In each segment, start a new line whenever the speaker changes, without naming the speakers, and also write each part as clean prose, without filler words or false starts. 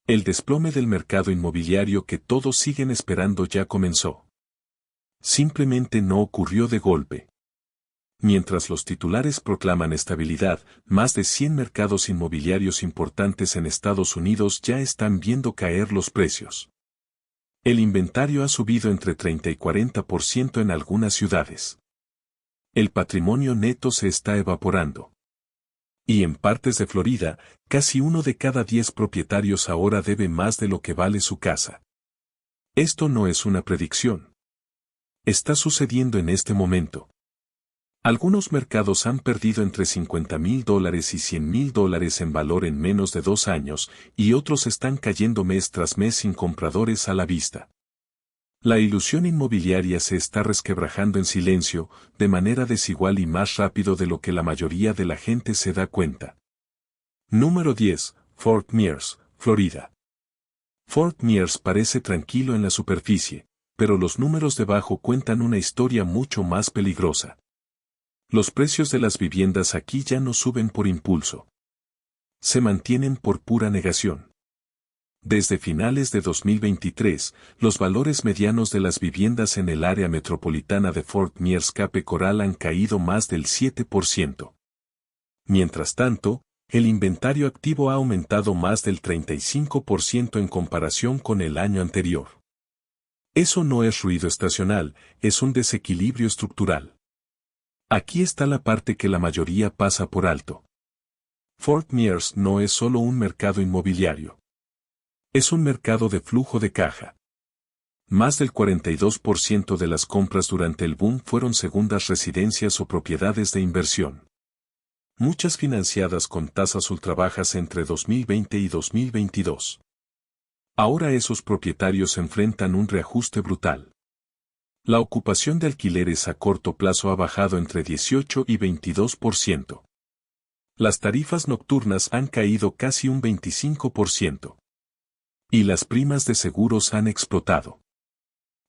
El desplome del mercado inmobiliario que todos siguen esperando ya comenzó. Simplemente no ocurrió de golpe. Mientras los titulares proclaman estabilidad, más de 100 mercados inmobiliarios importantes en Estados Unidos ya están viendo caer los precios. El inventario ha subido entre 30 y 40% en algunas ciudades. El patrimonio neto se está evaporando. Y en partes de Florida, casi 1 de cada 10 propietarios ahora debe más de lo que vale su casa. Esto no es una predicción. Está sucediendo en este momento. Algunos mercados han perdido entre $50,000 y $100,000 en valor en menos de 2 años, y otros están cayendo mes tras mes sin compradores a la vista. La ilusión inmobiliaria se está resquebrajando en silencio, de manera desigual y más rápido de lo que la mayoría de la gente se da cuenta. Número 10. Fort Myers, Florida. Fort Myers parece tranquilo en la superficie, pero los números debajo cuentan una historia mucho más peligrosa. Los precios de las viviendas aquí ya no suben por impulso. Se mantienen por pura negación. Desde finales de 2023, los valores medianos de las viviendas en el área metropolitana de Fort Myers Cape Coral han caído más del 7%. Mientras tanto, el inventario activo ha aumentado más del 35% en comparación con el año anterior. Eso no es ruido estacional, es un desequilibrio estructural. Aquí está la parte que la mayoría pasa por alto. Fort Myers no es solo un mercado inmobiliario. Es un mercado de flujo de caja. Más del 42% de las compras durante el boom fueron segundas residencias o propiedades de inversión. Muchas financiadas con tasas ultrabajas entre 2020 y 2022. Ahora esos propietarios enfrentan un reajuste brutal. La ocupación de alquileres a corto plazo ha bajado entre 18 y 22%. Las tarifas nocturnas han caído casi un 25%. Y las primas de seguros han explotado.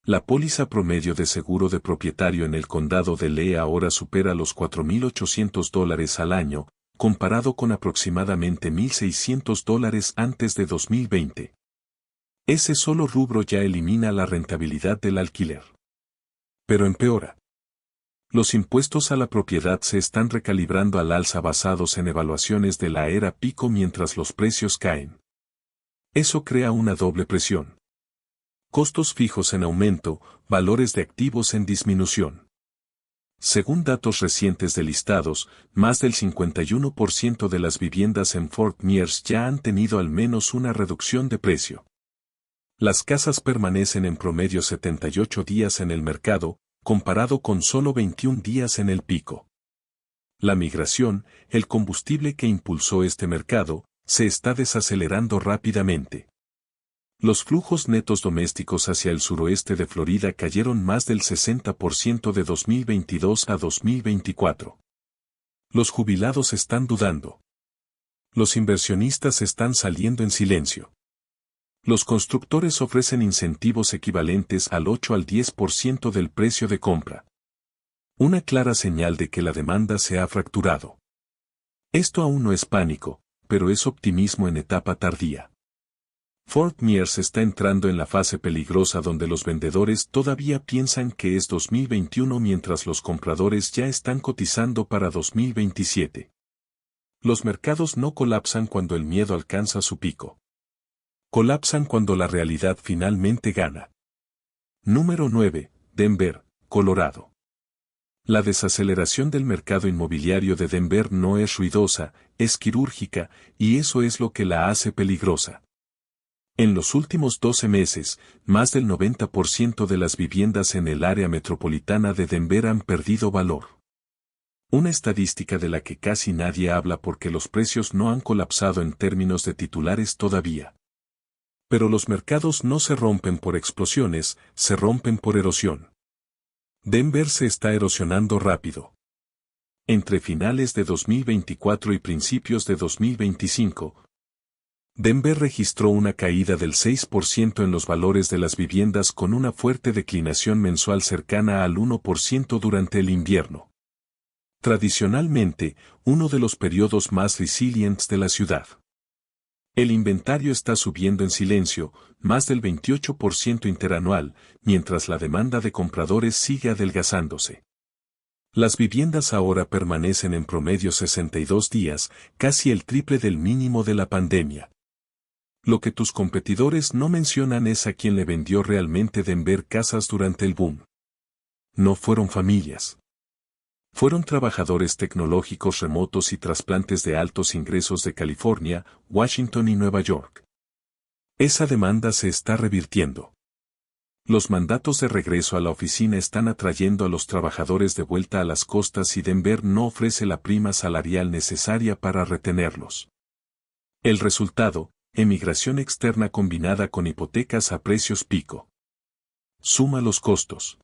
La póliza promedio de seguro de propietario en el condado de Lee ahora supera los $4,800 al año, comparado con aproximadamente $1,600 antes de 2020. Ese solo rubro ya elimina la rentabilidad del alquiler. Pero empeora. Los impuestos a la propiedad se están recalibrando al alza basados en evaluaciones de la era pico mientras los precios caen. Eso crea una doble presión. Costos fijos en aumento, valores de activos en disminución. Según datos recientes de listados, más del 51% de las viviendas en Fort Myers ya han tenido al menos una reducción de precio. Las casas permanecen en promedio 78 días en el mercado, comparado con solo 21 días en el pico. La migración, el combustible que impulsó este mercado, se está desacelerando rápidamente. Los flujos netos domésticos hacia el suroeste de Florida cayeron más del 60% de 2022 a 2024. Los jubilados están dudando. Los inversionistas están saliendo en silencio. Los constructores ofrecen incentivos equivalentes al 8 al 10% del precio de compra. Una clara señal de que la demanda se ha fracturado. Esto aún no es pánico, pero es optimismo en etapa tardía. Fort Myers está entrando en la fase peligrosa donde los vendedores todavía piensan que es 2021 mientras los compradores ya están cotizando para 2027. Los mercados no colapsan cuando el miedo alcanza su pico. Colapsan cuando la realidad finalmente gana. Número 9. Denver, Colorado. La desaceleración del mercado inmobiliario de Denver no es ruidosa, es quirúrgica, y eso es lo que la hace peligrosa. En los últimos 12 meses, más del 90% de las viviendas en el área metropolitana de Denver han perdido valor. Una estadística de la que casi nadie habla porque los precios no han colapsado en términos de titulares todavía. Pero los mercados no se rompen por explosiones, se rompen por erosión. Denver se está erosionando rápido. Entre finales de 2024 y principios de 2025, Denver registró una caída del 6% en los valores de las viviendas con una fuerte declinación mensual cercana al 1% durante el invierno. Tradicionalmente, uno de los periodos más resilientes de la ciudad. El inventario está subiendo en silencio, más del 28% interanual, mientras la demanda de compradores sigue adelgazándose. Las viviendas ahora permanecen en promedio 62 días, casi el triple del mínimo de la pandemia. Lo que tus competidores no mencionan es a quien le vendió realmente Denver casas durante el boom. No fueron familias. Fueron trabajadores tecnológicos remotos y trasplantes de altos ingresos de California, Washington y Nueva York. Esa demanda se está revirtiendo. Los mandatos de regreso a la oficina están atrayendo a los trabajadores de vuelta a las costas y Denver no ofrece la prima salarial necesaria para retenerlos. El resultado, emigración externa combinada con hipotecas a precios pico. Suma los costos.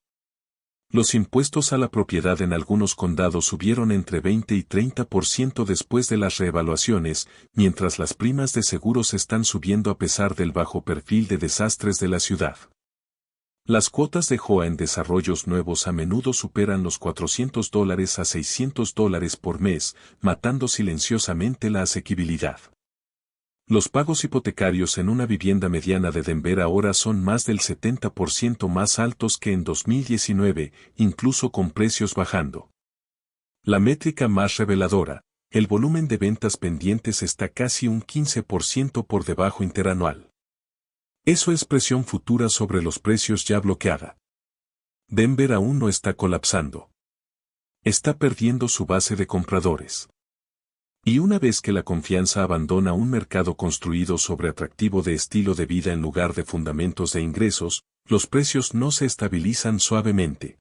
Los impuestos a la propiedad en algunos condados subieron entre 20 y 30% después de las reevaluaciones, mientras las primas de seguros están subiendo a pesar del bajo perfil de desastres de la ciudad. Las cuotas de HOA en desarrollos nuevos a menudo superan los $400 a $600 por mes, matando silenciosamente la asequibilidad. Los pagos hipotecarios en una vivienda mediana de Denver ahora son más del 70% más altos que en 2019, incluso con precios bajando. La métrica más reveladora, el volumen de ventas pendientes está casi un 15% por debajo interanual. Eso es presión futura sobre los precios ya bloqueada. Denver aún no está colapsando. Está perdiendo su base de compradores. Y una vez que la confianza abandona un mercado construido sobre atractivo de estilo de vida en lugar de fundamentos de ingresos, los precios no se estabilizan suavemente.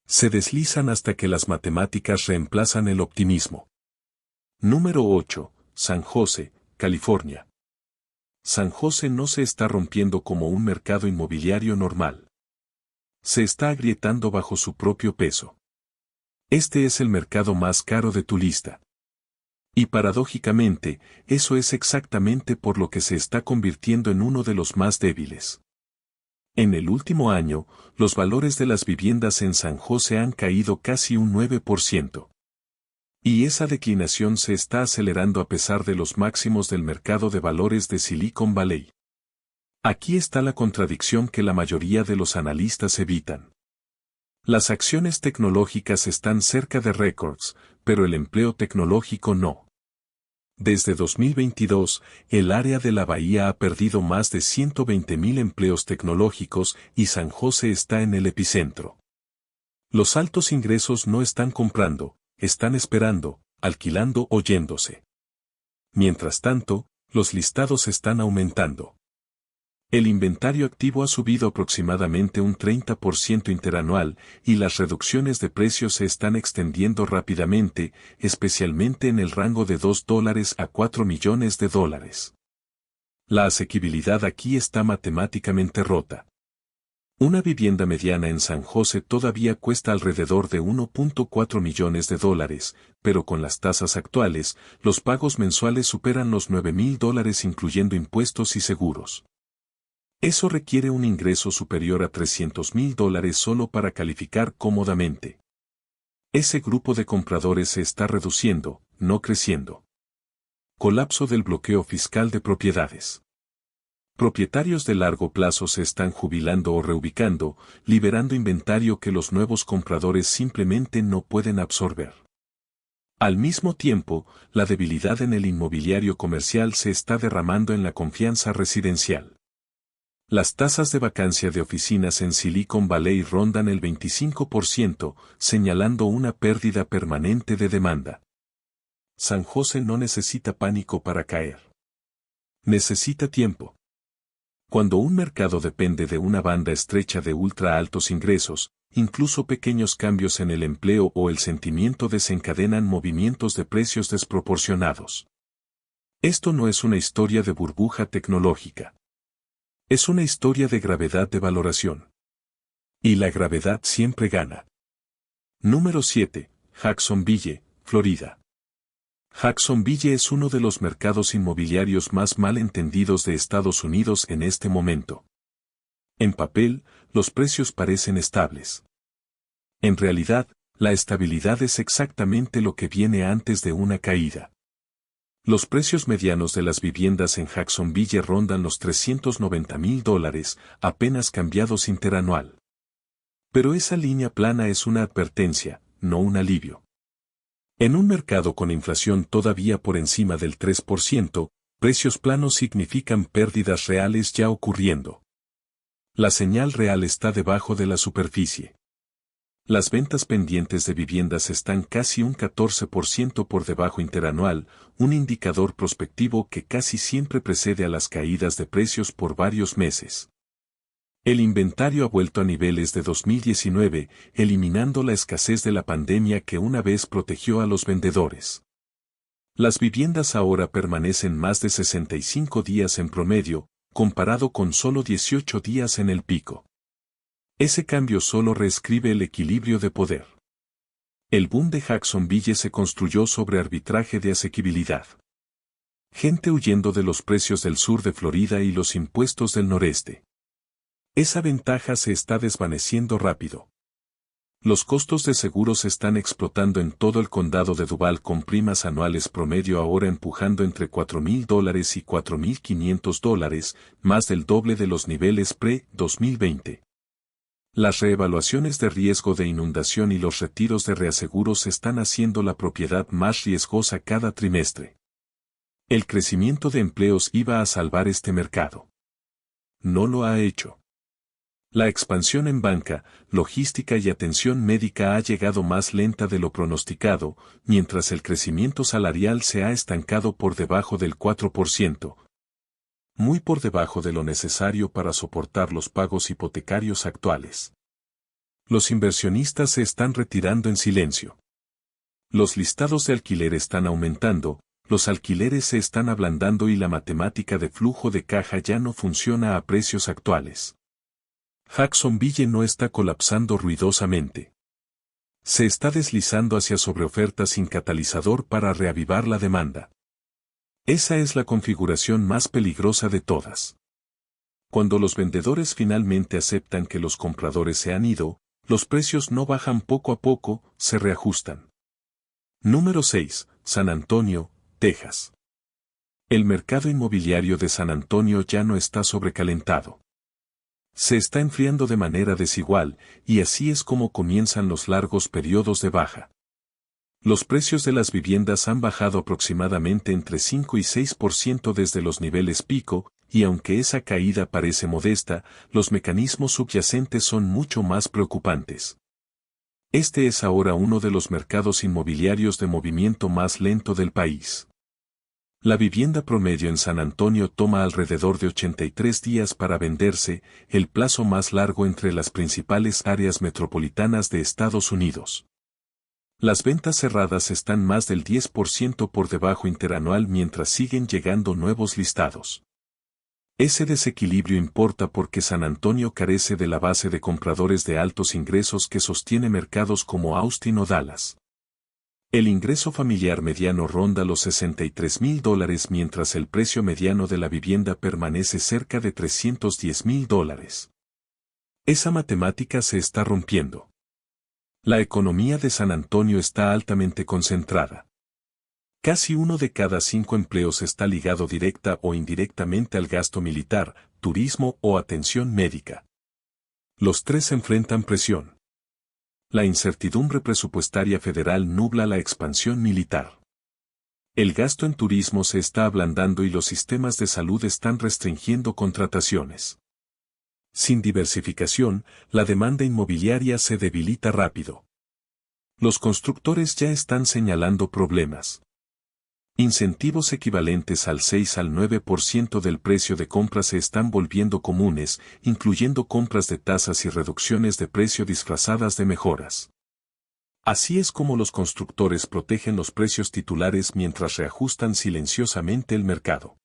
Se deslizan hasta que las matemáticas reemplazan el optimismo. Número 8. San José, California. San José no se está rompiendo como un mercado inmobiliario normal. Se está agrietando bajo su propio peso. Este es el mercado más caro de tu lista. Y paradójicamente, eso es exactamente por lo que se está convirtiendo en uno de los más débiles. En el último año, los valores de las viviendas en San José han caído casi un 9%. Y esa declinación se está acelerando a pesar de los máximos del mercado de valores de Silicon Valley. Aquí está la contradicción que la mayoría de los analistas evitan. Las acciones tecnológicas están cerca de récords, pero el empleo tecnológico no. Desde 2022, el área de la bahía ha perdido más de 120,000 empleos tecnológicos y San José está en el epicentro. Los altos ingresos no están comprando, están esperando, alquilando o yéndose. Mientras tanto, los listados están aumentando. El inventario activo ha subido aproximadamente un 30% interanual y las reducciones de precios se están extendiendo rápidamente, especialmente en el rango de $2 a $4 millones. La asequibilidad aquí está matemáticamente rota. Una vivienda mediana en San José todavía cuesta alrededor de $1.4 millones, pero con las tasas actuales, los pagos mensuales superan los $9,000 incluyendo impuestos y seguros. Eso requiere un ingreso superior a $300,000 solo para calificar cómodamente. Ese grupo de compradores se está reduciendo, no creciendo. Colapso del bloqueo fiscal de propiedades. Propietarios de largo plazo se están jubilando o reubicando, liberando inventario que los nuevos compradores simplemente no pueden absorber. Al mismo tiempo, la debilidad en el inmobiliario comercial se está derramando en la confianza residencial. Las tasas de vacancia de oficinas en Silicon Valley rondan el 25%, señalando una pérdida permanente de demanda. San José no necesita pánico para caer. Necesita tiempo. Cuando un mercado depende de una banda estrecha de ultra altos ingresos, incluso pequeños cambios en el empleo o el sentimiento desencadenan movimientos de precios desproporcionados. Esto no es una historia de burbuja tecnológica. Es una historia de gravedad de valoración. Y la gravedad siempre gana. Número 7. Jacksonville, Florida. Jacksonville es uno de los mercados inmobiliarios más mal entendidos de Estados Unidos en este momento. En papel, los precios parecen estables. En realidad, la estabilidad es exactamente lo que viene antes de una caída. Los precios medianos de las viviendas en Jacksonville rondan los $390,000, apenas cambiados interanual. Pero esa línea plana es una advertencia, no un alivio. En un mercado con inflación todavía por encima del 3%, precios planos significan pérdidas reales ya ocurriendo. La señal real está debajo de la superficie. Las ventas pendientes de viviendas están casi un 14% por debajo interanual, un indicador prospectivo que casi siempre precede a las caídas de precios por varios meses. El inventario ha vuelto a niveles de 2019, eliminando la escasez de la pandemia que una vez protegió a los vendedores. Las viviendas ahora permanecen más de 65 días en promedio, comparado con solo 18 días en el pico. Ese cambio solo reescribe el equilibrio de poder. El boom de Jacksonville se construyó sobre arbitraje de asequibilidad. Gente huyendo de los precios del sur de Florida y los impuestos del noreste. Esa ventaja se está desvaneciendo rápido. Los costos de seguros están explotando en todo el condado de Duval con primas anuales promedio ahora empujando entre $4,000 y $4,500, más del doble de los niveles pre-2020. Las reevaluaciones de riesgo de inundación y los retiros de reaseguros están haciendo la propiedad más riesgosa cada trimestre. El crecimiento de empleos iba a salvar este mercado. No lo ha hecho. La expansión en banca, logística y atención médica ha llegado más lenta de lo pronosticado, mientras el crecimiento salarial se ha estancado por debajo del 4%. Muy por debajo de lo necesario para soportar los pagos hipotecarios actuales. Los inversionistas se están retirando en silencio. Los listados de alquiler están aumentando, los alquileres se están ablandando y la matemática de flujo de caja ya no funciona a precios actuales. Jacksonville no está colapsando ruidosamente. Se está deslizando hacia sobreoferta sin catalizador para reavivar la demanda. Esa es la configuración más peligrosa de todas. Cuando los vendedores finalmente aceptan que los compradores se han ido, los precios no bajan poco a poco, se reajustan. Número 6. San Antonio, Texas. El mercado inmobiliario de San Antonio ya no está sobrecalentado. Se está enfriando de manera desigual, y así es como comienzan los largos periodos de baja. Los precios de las viviendas han bajado aproximadamente entre 5 y 6% desde los niveles pico, y aunque esa caída parece modesta, los mecanismos subyacentes son mucho más preocupantes. Este es ahora uno de los mercados inmobiliarios de movimiento más lento del país. La vivienda promedio en San Antonio toma alrededor de 83 días para venderse, el plazo más largo entre las principales áreas metropolitanas de Estados Unidos. Las ventas cerradas están más del 10% por debajo interanual mientras siguen llegando nuevos listados. Ese desequilibrio importa porque San Antonio carece de la base de compradores de altos ingresos que sostiene mercados como Austin o Dallas. El ingreso familiar mediano ronda los $63,000 mientras el precio mediano de la vivienda permanece cerca de $310,000. Esa matemática se está rompiendo. La economía de San Antonio está altamente concentrada. Casi 1 de cada 5 empleos está ligado directa o indirectamente al gasto militar, turismo o atención médica. Los tres enfrentan presión. La incertidumbre presupuestaria federal nubla la expansión militar. El gasto en turismo se está ablandando y los sistemas de salud están restringiendo contrataciones. Sin diversificación, la demanda inmobiliaria se debilita rápido. Los constructores ya están señalando problemas. Incentivos equivalentes al 6 al 9% del precio de compra se están volviendo comunes, incluyendo compras de tasas y reducciones de precio disfrazadas de mejoras. Así es como los constructores protegen los precios titulares mientras reajustan silenciosamente el mercado.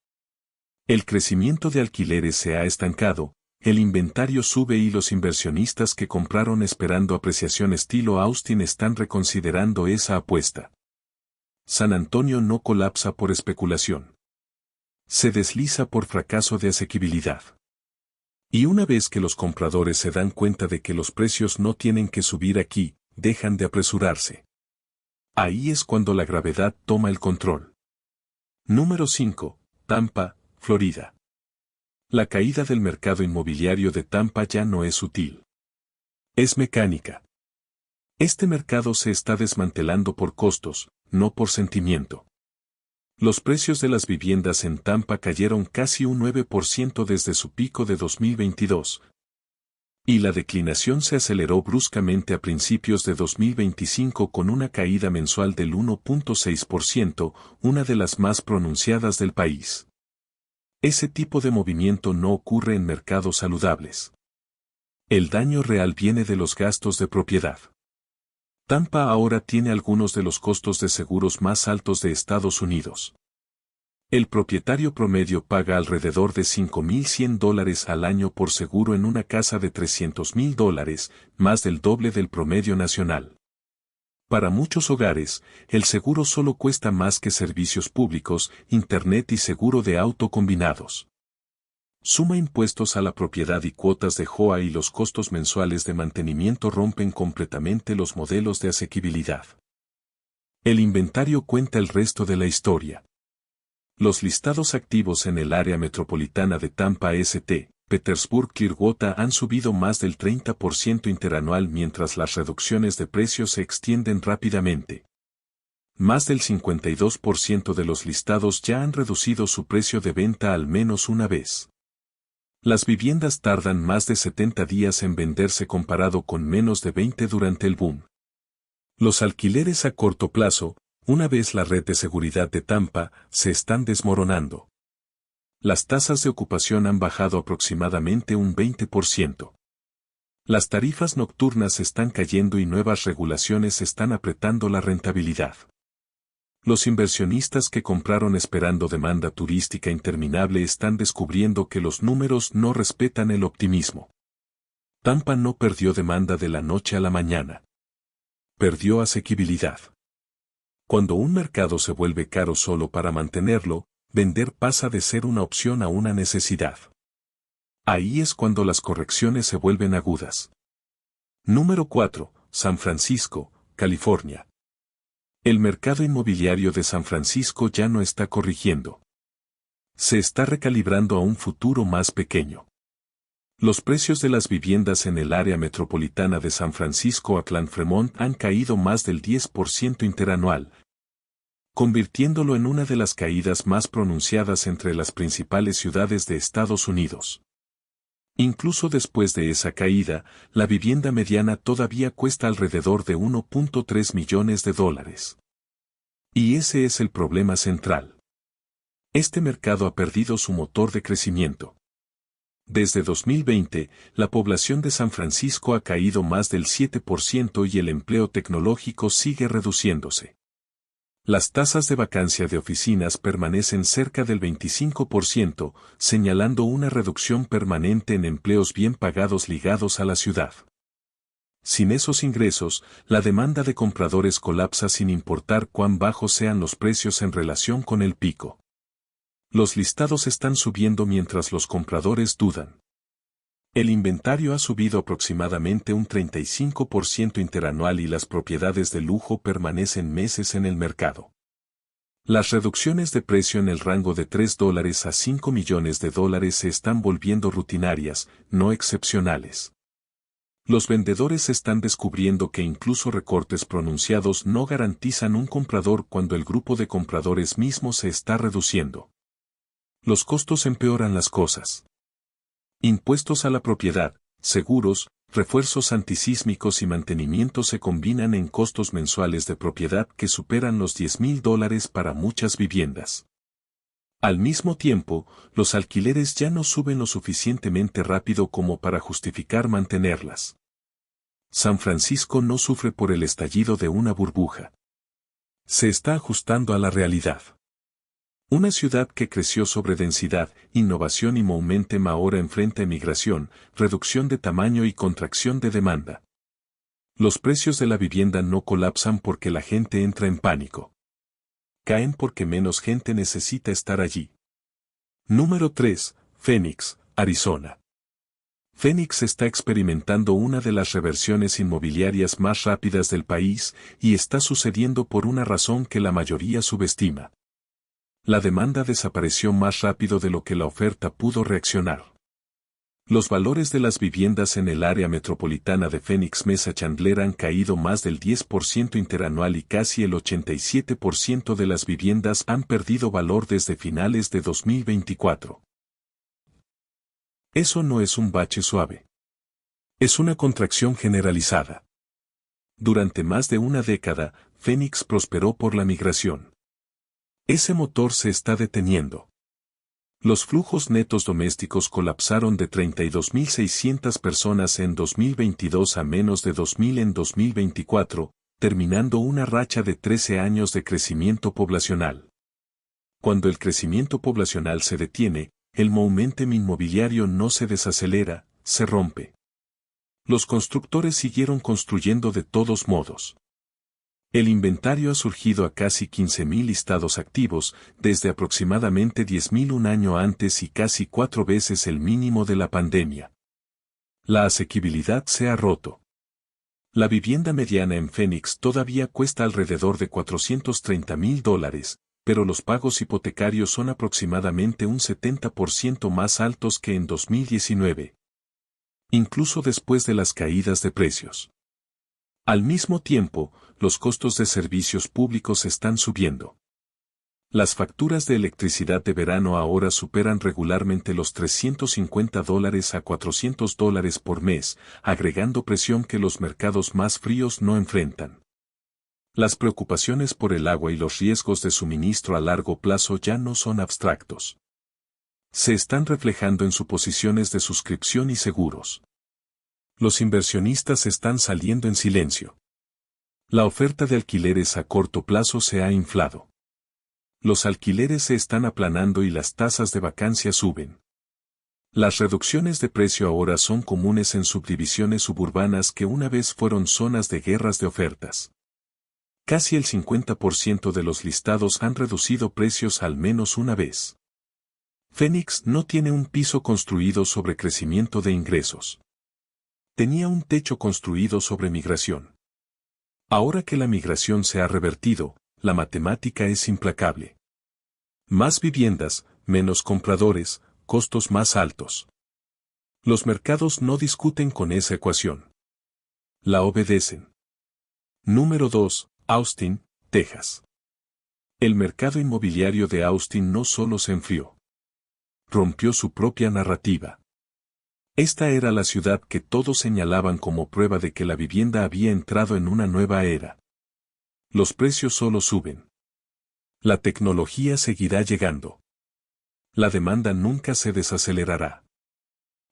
El crecimiento de alquileres se ha estancado, el inventario sube y los inversionistas que compraron esperando apreciación estilo Austin están reconsiderando esa apuesta. San Antonio no colapsa por especulación. Se desliza por fracaso de asequibilidad. Y una vez que los compradores se dan cuenta de que los precios no tienen que subir aquí, dejan de apresurarse. Ahí es cuando la gravedad toma el control. Número 5. Tampa, Florida. La caída del mercado inmobiliario de Tampa ya no es sutil. Es mecánica. Este mercado se está desmantelando por costos, no por sentimiento. Los precios de las viviendas en Tampa cayeron casi un 9% desde su pico de 2022. Y la declinación se aceleró bruscamente a principios de 2025 con una caída mensual del 1.6%, una de las más pronunciadas del país. Ese tipo de movimiento no ocurre en mercados saludables. El daño real viene de los gastos de propiedad. Tampa ahora tiene algunos de los costos de seguros más altos de Estados Unidos. El propietario promedio paga alrededor de $5,100 al año por seguro en una casa de $300,000, más del doble del promedio nacional. Para muchos hogares, el seguro solo cuesta más que servicios públicos, internet y seguro de auto combinados. Suma impuestos a la propiedad y cuotas de HOA y los costos mensuales de mantenimiento rompen completamente los modelos de asequibilidad. El inventario cuenta el resto de la historia. Los listados activos en el área metropolitana de Tampa St. Petersburg-Clearwater han subido más del 30% interanual mientras las reducciones de precios se extienden rápidamente. Más del 52% de los listados ya han reducido su precio de venta al menos una vez. Las viviendas tardan más de 70 días en venderse comparado con menos de 20 durante el boom. Los alquileres a corto plazo, una vez la red de seguridad de Tampa, se están desmoronando. Las tasas de ocupación han bajado aproximadamente un 20%. Las tarifas nocturnas están cayendo y nuevas regulaciones están apretando la rentabilidad. Los inversionistas que compraron esperando demanda turística interminable están descubriendo que los números no respetan el optimismo. Tampa no perdió demanda de la noche a la mañana. Perdió asequibilidad. Cuando un mercado se vuelve caro solo para mantenerlo, vender pasa de ser una opción a una necesidad. Ahí es cuando las correcciones se vuelven agudas. Número 4. San Francisco, California. El mercado inmobiliario de San Francisco ya no está corrigiendo. Se está recalibrando a un futuro más pequeño. Los precios de las viviendas en el área metropolitana de San Francisco-Oakland-Fremont han caído más del 10% interanual, convirtiéndolo en una de las caídas más pronunciadas entre las principales ciudades de Estados Unidos. Incluso después de esa caída, la vivienda mediana todavía cuesta alrededor de $1.3 millones. Y ese es el problema central. Este mercado ha perdido su motor de crecimiento. Desde 2020, la población de San Francisco ha caído más del 7% y el empleo tecnológico sigue reduciéndose. Las tasas de vacancia de oficinas permanecen cerca del 25%, señalando una reducción permanente en empleos bien pagados ligados a la ciudad. Sin esos ingresos, la demanda de compradores colapsa sin importar cuán bajos sean los precios en relación con el pico. Los listados están subiendo mientras los compradores dudan. El inventario ha subido aproximadamente un 35% interanual y las propiedades de lujo permanecen meses en el mercado. Las reducciones de precio en el rango de $3 a $5 millones se están volviendo rutinarias, no excepcionales. Los vendedores están descubriendo que incluso recortes pronunciados no garantizan un comprador cuando el grupo de compradores mismo se está reduciendo. Los costos empeoran las cosas. Impuestos a la propiedad, seguros, refuerzos antisísmicos y mantenimiento se combinan en costos mensuales de propiedad que superan los $10,000 para muchas viviendas. Al mismo tiempo, los alquileres ya no suben lo suficientemente rápido como para justificar mantenerlas. San Francisco no sufre por el estallido de una burbuja. Se está ajustando a la realidad. Una ciudad que creció sobre densidad, innovación y momentum ahora enfrenta emigración, reducción de tamaño y contracción de demanda. Los precios de la vivienda no colapsan porque la gente entra en pánico. Caen porque menos gente necesita estar allí. Número 3. Phoenix, Arizona. Phoenix está experimentando una de las reversiones inmobiliarias más rápidas del país y está sucediendo por una razón que la mayoría subestima. La demanda desapareció más rápido de lo que la oferta pudo reaccionar. Los valores de las viviendas en el área metropolitana de Phoenix Mesa Chandler han caído más del 10% interanual y casi el 87% de las viviendas han perdido valor desde finales de 2024. Eso no es un bache suave. Es una contracción generalizada. Durante más de una década, Phoenix prosperó por la migración. Ese motor se está deteniendo. Los flujos netos domésticos colapsaron de 32.600 personas en 2022 a menos de 2.000 en 2024, terminando una racha de 13 años de crecimiento poblacional. Cuando el crecimiento poblacional se detiene, el momentum inmobiliario no se desacelera, se rompe. Los constructores siguieron construyendo de todos modos. El inventario ha surgido a casi 15.000 listados activos, desde aproximadamente 10.000 un año antes y casi 4 veces el mínimo de la pandemia. La asequibilidad se ha roto. La vivienda mediana en Phoenix todavía cuesta alrededor de $430,000, pero los pagos hipotecarios son aproximadamente un 70% más altos que en 2019. Incluso después de las caídas de precios. Al mismo tiempo, los costos de servicios públicos están subiendo. Las facturas de electricidad de verano ahora superan regularmente los $350 a $400 por mes, agregando presión que los mercados más fríos no enfrentan. Las preocupaciones por el agua y los riesgos de suministro a largo plazo ya no son abstractos. Se están reflejando en suposiciones de suscripción y seguros. Los inversionistas están saliendo en silencio. La oferta de alquileres a corto plazo se ha inflado. Los alquileres se están aplanando y las tasas de vacancia suben. Las reducciones de precio ahora son comunes en subdivisiones suburbanas que una vez fueron zonas de guerras de ofertas. Casi el 50% de los listados han reducido precios al menos una vez. Phoenix no tiene un piso construido sobre crecimiento de ingresos. Tenía un techo construido sobre migración. Ahora que la migración se ha revertido, la matemática es implacable. Más viviendas, menos compradores, costos más altos. Los mercados no discuten con esa ecuación. La obedecen. Número 2. Austin, Texas. El mercado inmobiliario de Austin no solo se enfrió. Rompió su propia narrativa. Esta era la ciudad que todos señalaban como prueba de que la vivienda había entrado en una nueva era. Los precios solo suben. La tecnología seguirá llegando. La demanda nunca se desacelerará.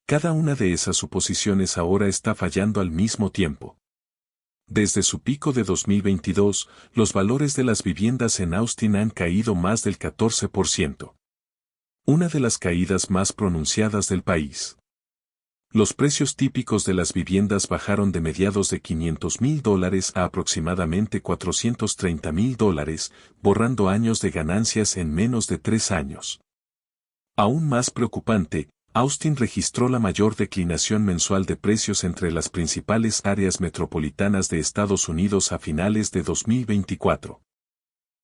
Cada una de esas suposiciones ahora está fallando al mismo tiempo. Desde su pico de 2022, los valores de las viviendas en Austin han caído más del 14%. Una de las caídas más pronunciadas del país. Los precios típicos de las viviendas bajaron de mediados de $500,000 a aproximadamente $430,000, borrando años de ganancias en menos de 3 años. Aún más preocupante, Austin registró la mayor declinación mensual de precios entre las principales áreas metropolitanas de Estados Unidos a finales de 2024.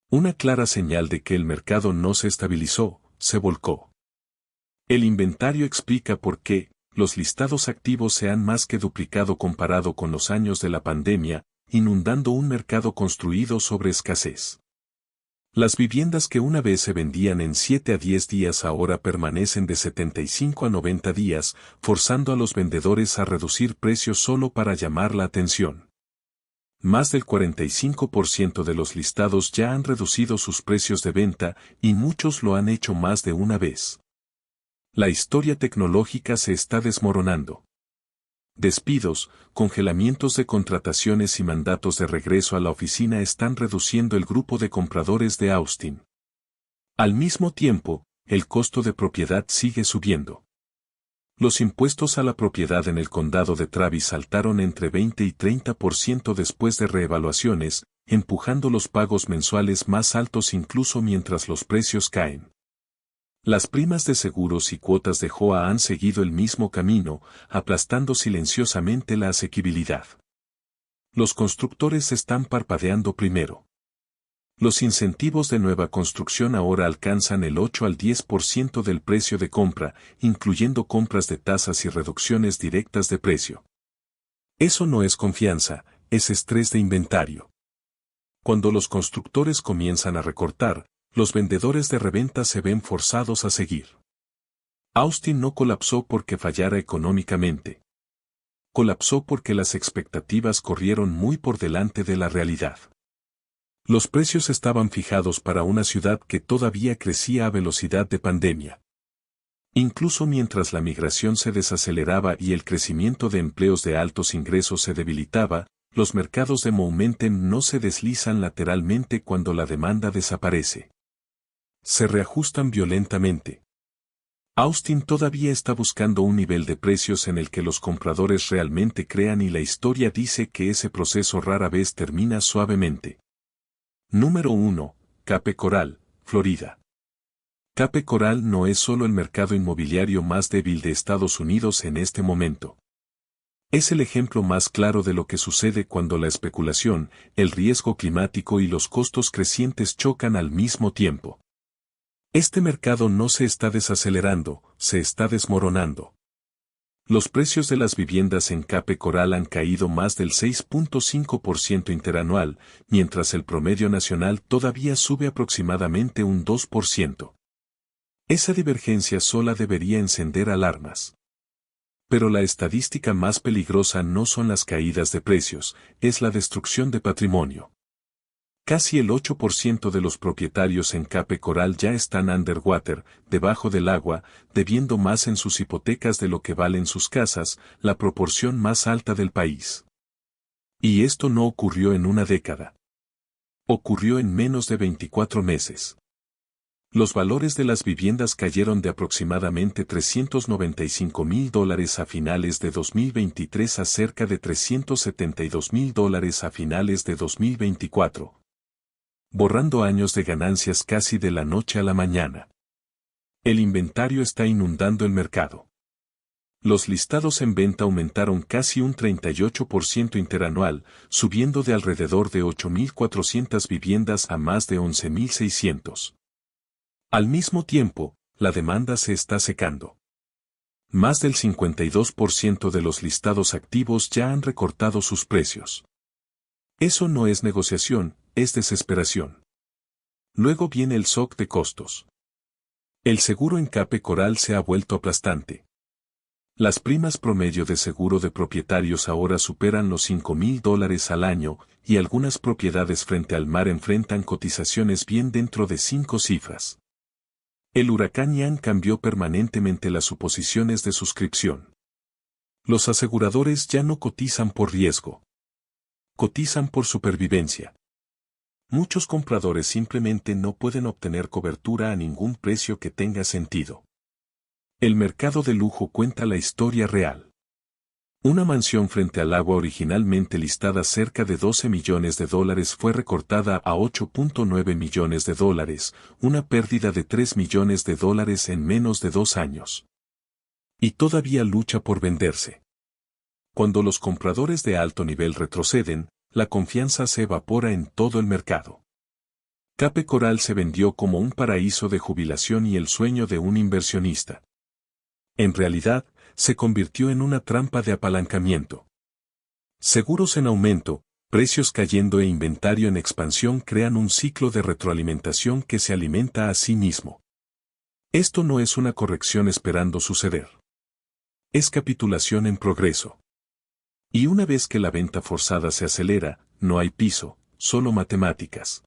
Una clara señal de que el mercado no se estabilizó, se volcó. El inventario explica por qué. Los listados activos se han más que duplicado comparado con los años de la pandemia, inundando un mercado construido sobre escasez. Las viviendas que una vez se vendían en 7 a 10 días ahora permanecen de 75 a 90 días, forzando a los vendedores a reducir precios solo para llamar la atención. Más del 45% de los listados ya han reducido sus precios de venta y muchos lo han hecho más de una vez. La historia tecnológica se está desmoronando. Despidos, congelamientos de contrataciones y mandatos de regreso a la oficina están reduciendo el grupo de compradores de Austin. Al mismo tiempo, el costo de propiedad sigue subiendo. Los impuestos a la propiedad en el condado de Travis saltaron entre 20 y 30% después de reevaluaciones, empujando los pagos mensuales más altos incluso mientras los precios caen. Las primas de seguros y cuotas de HOA han seguido el mismo camino, aplastando silenciosamente la asequibilidad. Los constructores están parpadeando primero. Los incentivos de nueva construcción ahora alcanzan el 8 al 10% del precio de compra, incluyendo compras de tasas y reducciones directas de precio. Eso no es confianza, es estrés de inventario. Cuando los constructores comienzan a recortar, los vendedores de reventa se ven forzados a seguir. Austin no colapsó porque fallara económicamente. Colapsó porque las expectativas corrieron muy por delante de la realidad. Los precios estaban fijados para una ciudad que todavía crecía a velocidad de pandemia. Incluso mientras la migración se desaceleraba y el crecimiento de empleos de altos ingresos se debilitaba, los mercados de momentum no se deslizan lateralmente cuando la demanda desaparece. Se reajustan violentamente. Austin todavía está buscando un nivel de precios en el que los compradores realmente crean y la historia dice que ese proceso rara vez termina suavemente. Número 1. Cape Coral, Florida. Cape Coral no es solo el mercado inmobiliario más débil de Estados Unidos en este momento. Es el ejemplo más claro de lo que sucede cuando la especulación, el riesgo climático y los costos crecientes chocan al mismo tiempo. Este mercado no se está desacelerando, se está desmoronando. Los precios de las viviendas en Cape Coral han caído más del 6.5% interanual, mientras el promedio nacional todavía sube aproximadamente un 2%. Esa divergencia sola debería encender alarmas. Pero la estadística más peligrosa no son las caídas de precios, es la destrucción de patrimonio. Casi el 8% de los propietarios en Cape Coral ya están underwater, debajo del agua, debiendo más en sus hipotecas de lo que valen sus casas, la proporción más alta del país. Y esto no ocurrió en una década. Ocurrió en menos de 24 meses. Los valores de las viviendas cayeron de aproximadamente $395,000 a finales de 2023 a cerca de $372,000 a finales de 2024. Borrando años de ganancias casi de la noche a la mañana. El inventario está inundando el mercado. Los listados en venta aumentaron casi un 38% interanual, subiendo de alrededor de 8.400 viviendas a más de 11.600. Al mismo tiempo, la demanda se está secando. Más del 52% de los listados activos ya han recortado sus precios. Eso no es negociación, es desesperación. Luego viene el shock de costos. El seguro en Cape Coral se ha vuelto aplastante. Las primas promedio de seguro de propietarios ahora superan los $5,000 al año, y algunas propiedades frente al mar enfrentan cotizaciones bien dentro de 5 cifras. El huracán Ian cambió permanentemente las suposiciones de suscripción. Los aseguradores ya no cotizan por riesgo. Cotizan por supervivencia. Muchos compradores simplemente no pueden obtener cobertura a ningún precio que tenga sentido. El mercado de lujo cuenta la historia real. Una mansión frente al agua originalmente listada cerca de $12 millones fue recortada a $8.9 millones, una pérdida de $3 millones en menos de 2 años. Y todavía lucha por venderse. Cuando los compradores de alto nivel retroceden, la confianza se evapora en todo el mercado. Cape Coral se vendió como un paraíso de jubilación y el sueño de un inversionista. En realidad, se convirtió en una trampa de apalancamiento. Seguros en aumento, precios cayendo e inventario en expansión crean un ciclo de retroalimentación que se alimenta a sí mismo. Esto no es una corrección esperando suceder. Es capitulación en progreso. Y una vez que la venta forzada se acelera, no hay piso, solo matemáticas.